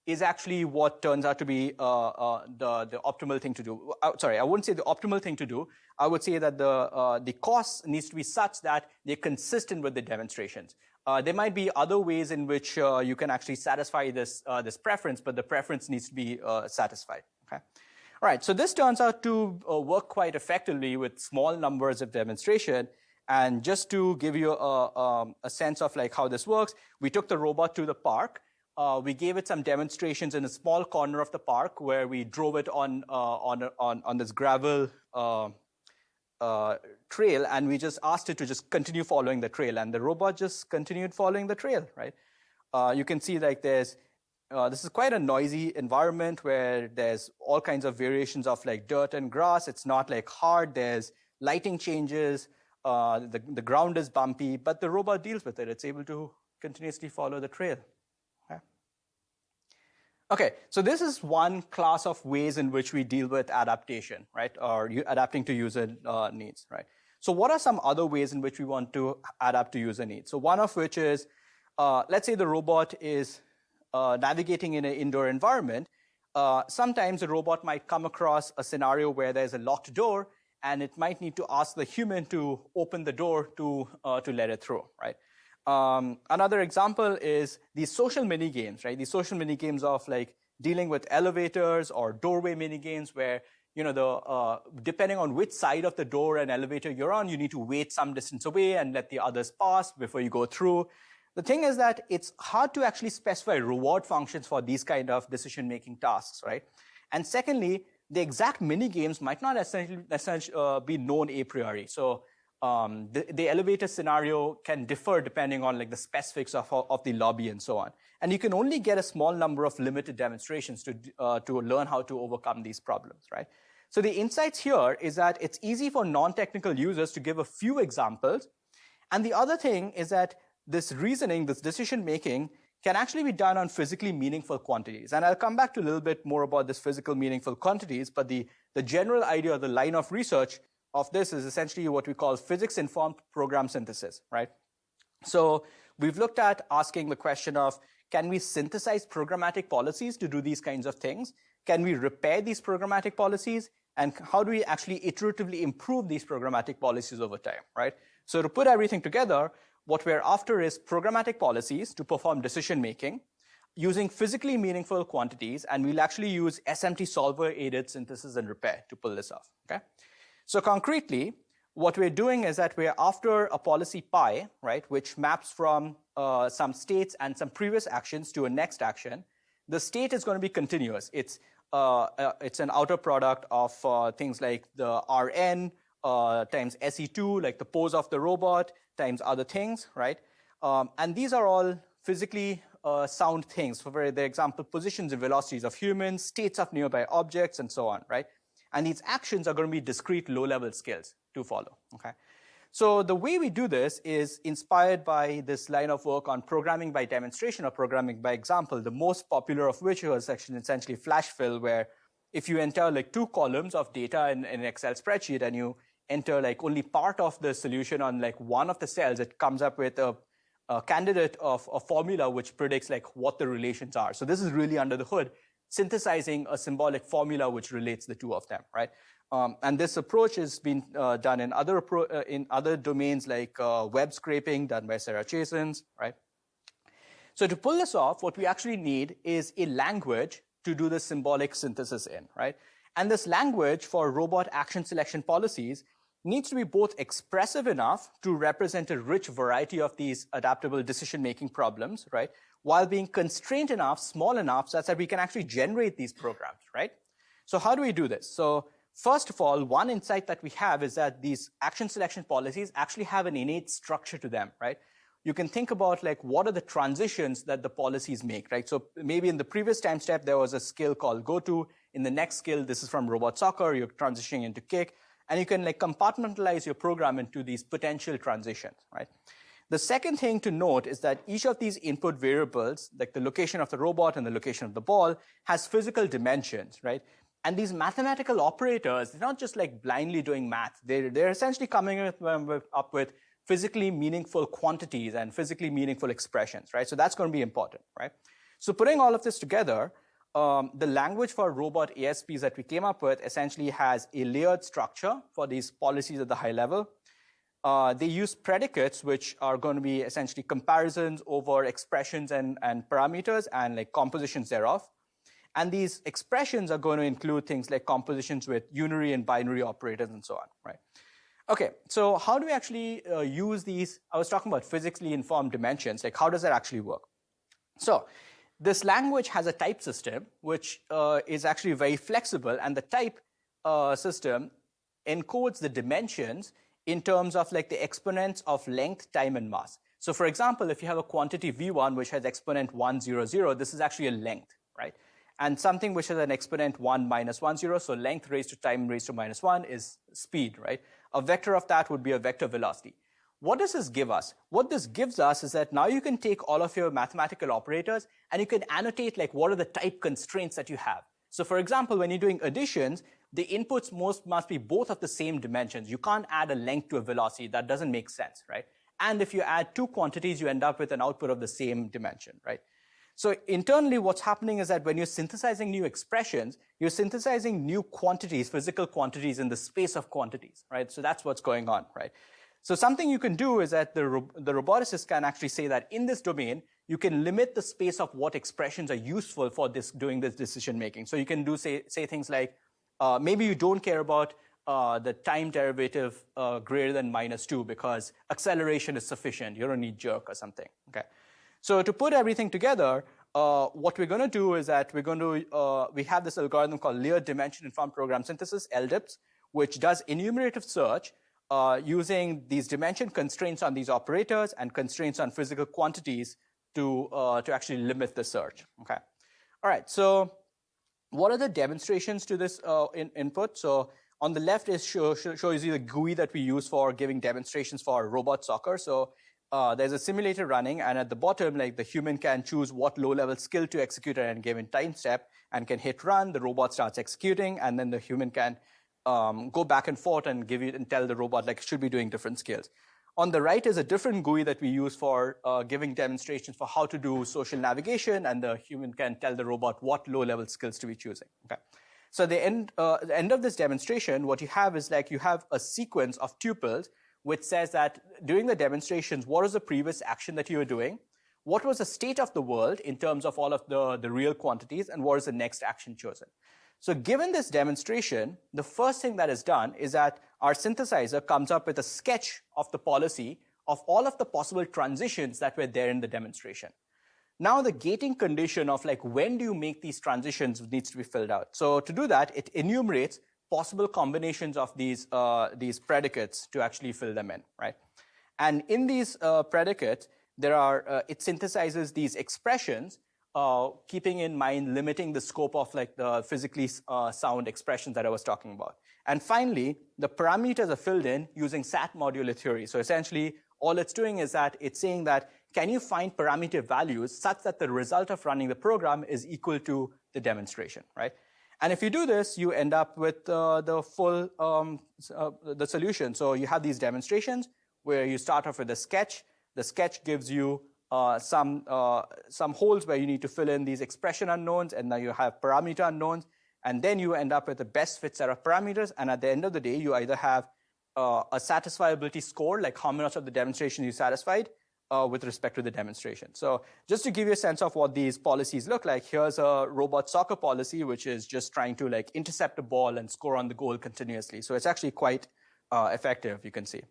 is actually what turns out to be the optimal thing to do. Sorry, I wouldn't say the optimal thing to do. I would say that the cost needs to be such that they're consistent with the demonstrations. There might be other ways in which you can actually satisfy this preference, but the preference needs to be satisfied, okay? All right, so this turns out to work quite effectively with small numbers of demonstration. And just to give you a sense of like how this works, we took the robot to the park. We gave it some demonstrations in a small corner of the park where we drove it on this gravel trail, and we just asked it to just continue following the trail, and the robot just continued following the trail, right? You can see like this is quite a noisy environment where there's all kinds of variations of like dirt and grass. It's not like hard. There's lighting changes, the ground is bumpy, but the robot deals with it. It's able to continuously follow the trail. Okay, so this is one class of ways in which we deal with adaptation, right? Or adapting to user needs, right? So what are some other ways in which we want to adapt to user needs? So one of which is, let's say the robot is navigating in an indoor environment. Sometimes the robot might come across a scenario where there's a locked door, and it might need to ask the human to open the door to let it through, right? Another example is these social mini games, right? These social mini games of like dealing with elevators or doorway mini games where, you know, depending on which side of the door and elevator you're on, you need to wait some distance away and let the others pass before you go through. The thing is that it's hard to actually specify reward functions for these kind of decision-making tasks, right? And secondly, the exact mini games might not essentially be known a priori. So the elevator scenario can differ depending on like the specifics of the lobby and so on. And you can only get a small number of limited demonstrations to learn how to overcome these problems, right? So the insights here is that it's easy for non-technical users to give a few examples. And the other thing is that this reasoning, this decision-making, can actually be done on physically meaningful quantities. And I'll come back to a little bit more about this physical meaningful quantities, but the general idea or the line of research of this is essentially what we call physics-informed program synthesis, right? So we've looked at asking the question of, can we synthesize programmatic policies to do these kinds of things? Can we repair these programmatic policies? And how do we actually iteratively improve these programmatic policies over time, right? So to put everything together, what we're after is programmatic policies to perform decision-making using physically meaningful quantities, and we'll actually use SMT solver-aided synthesis and repair to pull this off, okay? So concretely, what we're doing is that we're after a policy pi, right, which maps from some states and some previous actions to a next action. The state is going to be continuous. It's an outer product of things like the Rn times SE2, like the pose of the robot, times other things, right? And these are all physically sound things. For the example, positions and velocities of humans, states of nearby objects, and so on, right? And these actions are going to be discrete low-level skills to follow, okay? So the way we do this is inspired by this line of work on programming by demonstration or programming by example, the most popular of which was actually essentially flash fill, where if you enter like 2 columns of data in an Excel spreadsheet and you enter like only part of the solution on like one of the cells, it comes up with a candidate of a formula which predicts like what the relations are. So this is really under the hood, synthesizing a symbolic formula which relates the two of them, right? And this approach has been done in other domains like web scraping done by Sarah Chasins, right? So to pull this off, what we actually need is a language to do the symbolic synthesis in, right? And this language for robot action selection policies needs to be both expressive enough to represent a rich variety of these adaptable decision-making problems, right? While being constrained enough, small enough, such that we can actually generate these programs, right? So how do we do this? So first of all, one insight that we have is that these action selection policies actually have an innate structure to them, right? You can think about like what are the transitions that the policies make, right? So maybe in the previous time step, there was a skill called go to. In the next skill, this is from robot soccer, you're transitioning into kick. And you can like compartmentalize your program into these potential transitions, right? The second thing to note is that each of these input variables, like the location of the robot and the location of the ball, has physical dimensions, right? And these mathematical operators, they're not just like blindly doing math. They're essentially coming up with physically meaningful quantities and physically meaningful expressions, right? So that's going to be important, right? So putting all of this together, the language for robot ASPs that we came up with essentially has a layered structure for these policies at the high level. They use predicates, which are going to be essentially comparisons over expressions and parameters and like compositions thereof. And these expressions are going to include things like compositions with unary and binary operators and so on, right? Okay, so how do we actually use these? I was talking about physically informed dimensions, like how does that actually work? So this language has a type system, which is actually very flexible, and the type system encodes the dimensions in terms of like the exponents of length, time, and mass. So for example, if you have a quantity v1 which has exponent 1, 0, 0, this is actually a length, right? And something which has an exponent 1, minus 1, 0, so length raised to time raised to minus 1 is speed, right? a vector of that would be a vector velocity. What does this give us? What this gives us is that now you can take all of your mathematical operators and you can annotate like what are the type constraints that you have. So for example, when you're doing additions, the inputs must be both of the same dimensions. You can't add a length to a velocity. That doesn't make sense, right? And if you add two quantities, you end up with an output of the same dimension, right? So internally, what's happening is that when you're synthesizing new expressions, you're synthesizing new quantities, physical quantities in the space of quantities, right? So that's what's going on, right? So something you can do is that the roboticist can actually say that in this domain, you can limit the space of what expressions are useful for doing this decision making. So you can do say things like, maybe you don't care about the time derivative greater than -2 because acceleration is sufficient. You don't need jerk or something, okay? So to put everything together, what we're going to do is that we have this algorithm called layered dimension informed program synthesis, LDIPS, which does enumerative search using these dimension constraints on these operators and constraints on physical quantities to actually limit the search, okay? All right, so what are the demonstrations to this input? So on the left is shows you the GUI that we use for giving demonstrations for robot soccer. So there's a simulator running, and at the bottom, like the human can choose what low-level skill to execute at any given time step and can hit run. The robot starts executing, and then the human can go back and forth and tell the robot like it should be doing different skills. On the right is a different GUI that we use for giving demonstrations for how to do social navigation, and the human can tell the robot what low-level skills to be choosing. Okay. So the end of this demonstration, what you have is like you have a sequence of tuples which says that during the demonstrations, what was the previous action that you were doing? What was the state of the world in terms of all of the real quantities, and what is the next action chosen? So given this demonstration, the first thing that is done is that our synthesizer comes up with a sketch of the policy of all of the possible transitions that were there in the demonstration. Now the gating condition of like when do you make these transitions needs to be filled out. So to do that, it enumerates possible combinations of these predicates to actually fill them in, right? And in these predicates, it synthesizes these expressions, keeping in mind limiting the scope of like the physically sound expressions that I was talking about. And finally, the parameters are filled in using SAT modular theory. So essentially, all it's doing is that it's saying that can you find parameter values such that the result of running the program is equal to the demonstration, right? And if you do this, you end up with the full the solution. So you have these demonstrations where you start off with a sketch. The sketch gives you some holes where you need to fill in these expression unknowns, and now you have parameter unknowns, and then you end up with the best fit set of parameters. And at the end of the day, you either have a satisfiability score, like how much of the demonstration you satisfied with respect to the demonstration. So just to give you a sense of what these policies look like, here's a robot soccer policy, which is just trying to like intercept a ball and score on the goal continuously. So it's actually quite effective, you can see.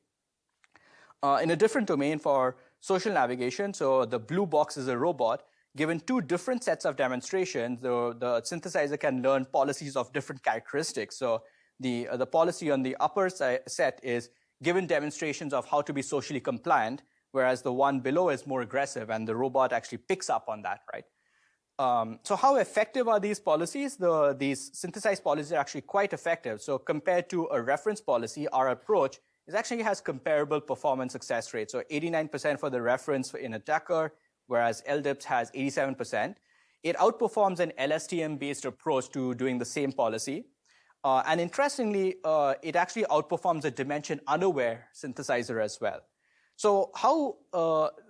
In a different domain for social navigation, so the blue box is a robot. Given two different sets of demonstrations, the synthesizer can learn policies of different characteristics. So the policy on the upper set is given demonstrations of how to be socially compliant, whereas the one below is more aggressive, and the robot actually picks up on that, right? So how effective are these policies? These synthesized policies are actually quite effective. So compared to a reference policy, our approach actually has comparable performance success rates. So 89% for the reference in attacker, whereas LDIPS has 87%. It outperforms an LSTM-based approach to doing the same policy. And interestingly, it actually outperforms a dimension-unaware synthesizer as well. So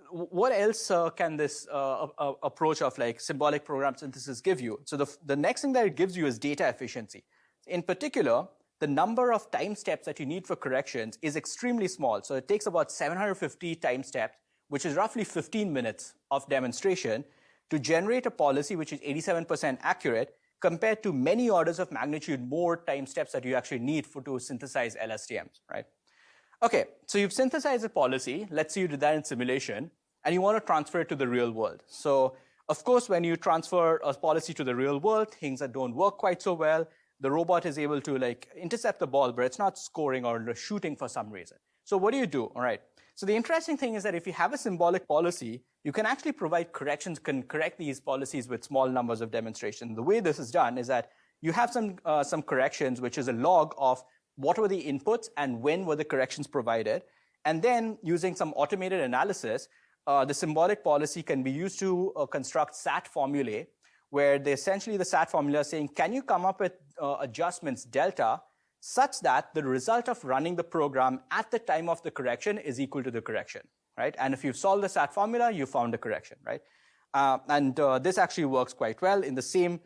what else can this approach of like symbolic program synthesis give you? So the next thing that it gives you is data efficiency. In particular, the number of time steps that you need for corrections is extremely small. So it takes about 750 time steps, which is roughly 15 minutes of demonstration, to generate a policy which is 87% accurate compared to many orders of magnitude more time steps that you actually need to synthesize LSTMs, right? Okay, so you've synthesized a policy. Let's say you did that in simulation, and you want to transfer it to the real world. So, of course, when you transfer a policy to the real world, things that don't work quite so well, the robot is able to like intercept the ball, but it's not scoring or shooting for some reason. So what do? All right. So the interesting thing is that if you have a symbolic policy, you can actually provide corrections, can correct these policies with small numbers of demonstration. The way this is done is that you have some corrections, which is a log of what were the inputs and when were the corrections provided. And then using some automated analysis, the symbolic policy can be used to construct SAT formulae, where essentially the SAT formula is saying, can you come up with adjustments delta such that the result of running the program at the time of the correction is equal to the correction, right? And if you've solved the SAT formula, you found the correction, right? This actually works quite well. In the same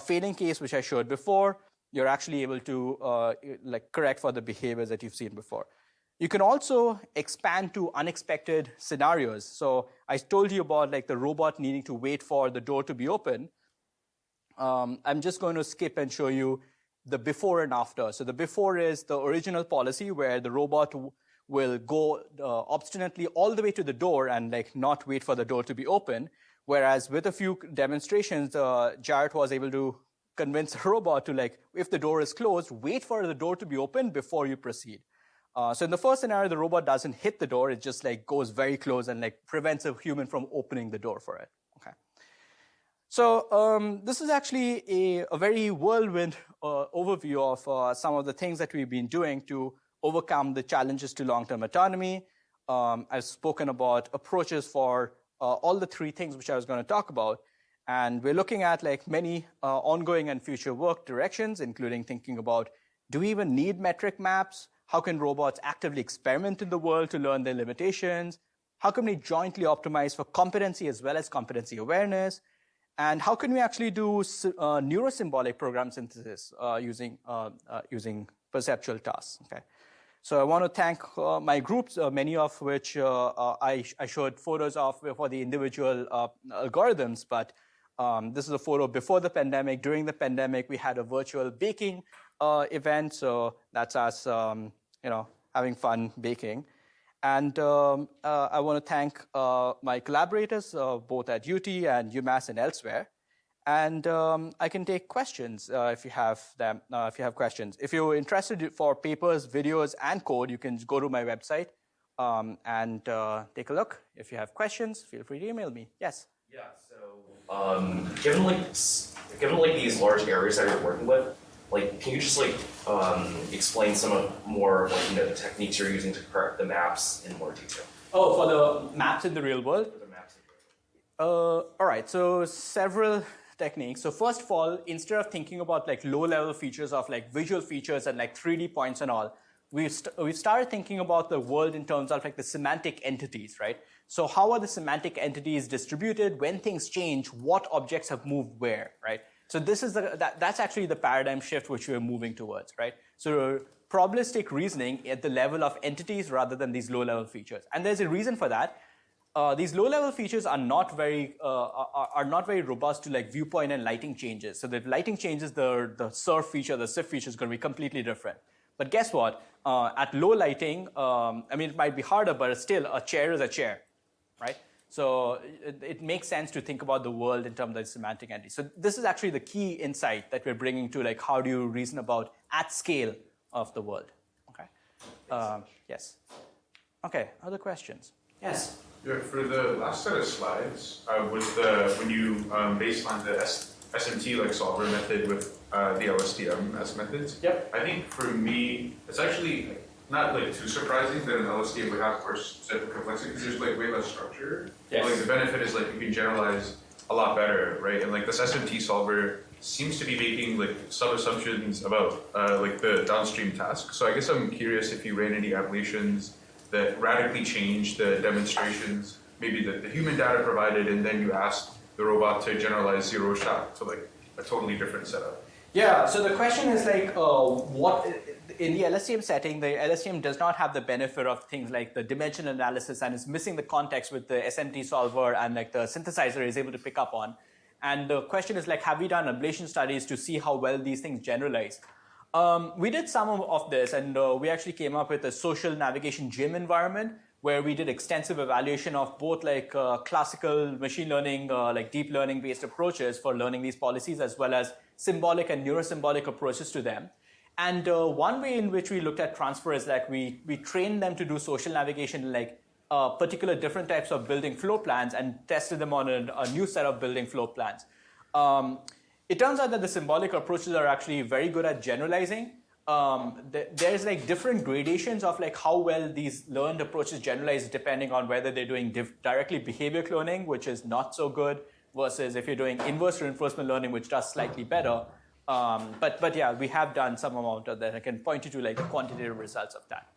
failing case which I showed before, you're actually able to correct for the behaviors that you've seen before. You can also expand to unexpected scenarios. So I told you about the robot needing to wait for the door to be open. I'm just going to skip and show you the before and after. So the before is the original policy where the robot will go obstinately all the way to the door and not wait for the door to be open. Whereas with a few demonstrations, Jarrett was able to convince the robot to if the door is closed, wait for the door to be open before you proceed. So in the first scenario, the robot doesn't hit the door. It just goes very close and prevents a human from opening the door for it. Okay. So this is actually a very whirlwind overview of some of the things that we've been doing to overcome the challenges to long-term autonomy. I've spoken about approaches for all the three things which I was going to talk about. And we're looking at many ongoing and future work directions, including thinking about, do we even need metric maps? How can robots actively experiment in the world to learn their limitations? How can we jointly optimize for competency as well as competency awareness? And how can we actually do neurosymbolic program synthesis using perceptual tasks? Okay. So I want to thank my groups, many of which I showed photos of for the individual algorithms, but this is a photo before the pandemic. During the pandemic, we had a virtual baking event, so that's us having fun baking. And I want to thank my collaborators, both at UT and UMass and elsewhere. And I can take questions if you have them. If you have questions, if you're interested for papers, videos, and code, you can go to my website and take a look. If you have questions, feel free to email me. Yes. Yeah. So given these large areas that you're working with, can you just explain some of more the techniques you're using to correct the maps in more detail? Oh, for the maps in the real world? For the maps in the real world. All right, so several techniques. So first of all, instead of thinking about low-level features of visual features and 3D points and all, we've started thinking about the world in terms of the semantic entities, right? So how are the semantic entities distributed? When things change, what objects have moved where, right? So this is that's actually the paradigm shift which we're moving towards, right? So probabilistic reasoning at the level of entities rather than these low-level features. And there's a reason for that. These low-level features are not very robust to viewpoint and lighting changes. So the lighting changes, the surf feature, the SIF feature is going to be completely different. But guess what? At low lighting, it might be harder, but still a chair is a chair, right? So it makes sense to think about the world in terms of semantic entities. So this is actually the key insight that we're bringing to how do you reason about at scale of the world. Okay. Yes. Okay. Other questions? Yes. Yeah, for the last set of slides, when you baseline the SMT solver method with the LSTM methods. Yep. I think for me, it's actually not too surprising that an LSTM would have worse set of complexity because there's way less structure. Yes. The benefit is you can generalize a lot better, right? And this SMT solver seems to be making some assumptions about the downstream task. So I guess I'm curious if you ran any ablations that radically changed the demonstrations, maybe the human data provided, and then you asked the robot to generalize zero shot to a totally different setup. Yeah, so the question is what in the LSTM setting, the LSTM does not have the benefit of things like the dimension analysis and is missing the context with the SMT solver and the synthesizer is able to pick up on. And the question is have we done ablation studies to see how well these things generalize? We did some of this, and we actually came up with a social navigation gym environment where we did extensive evaluation of both classical machine learning, deep learning based approaches for learning these policies, as well as symbolic and neurosymbolic approaches to them. And one way in which we looked at transfer is we trained them to do social navigation particular different types of building floor plans and tested them on a new set of building floor plans. It turns out that the symbolic approaches are actually very good at generalizing, there's like different gradations of like how well these learned approaches generalize depending on whether they're doing directly behavior cloning, which is not so good, versus if you're doing inverse reinforcement learning, which does slightly better. But yeah, we have done some amount of that. I can point you to like the quantitative results of that.